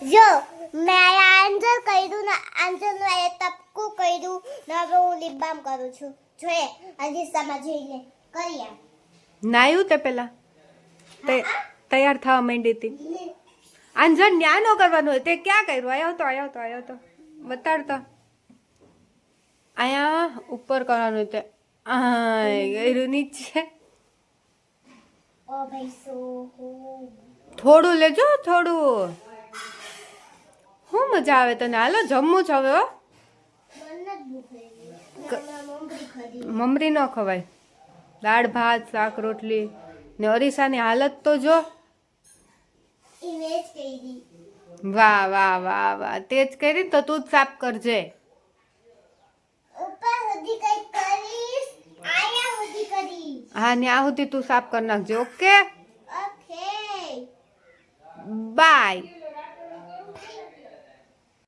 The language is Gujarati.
જો મેં આન્સર કર્યું ને આન્સરનું એ તપકું કર્યું ને હવે હું લિપ બામ કરું છું જોઈએ અજીસામાં જઈને કરીએ નાયું તે પેલા તૈયાર થવા માંડી હતી આંજણ ન્યા નો કરવાનું હોય તે ક્યાં કર્યું આવ્યો તો બતાડતો અહીંયા ઉપર કરવાનું તે કર્યું નીચે ઓ ભાઈ સો થોડું લેજો થોડું શું મજા આવે તને હાલો જમવું છે હવે હો મમરી ન ખવાય દાળ ભાત શાક રોટલી ને અરીસાની હાલત તો જો વાહ વાહ વાહ વાહ તે જ કરી તો તું જ સાફ કરજે હા ને આ સુધી તું સાફ કરી નાખજે ઓકે બાય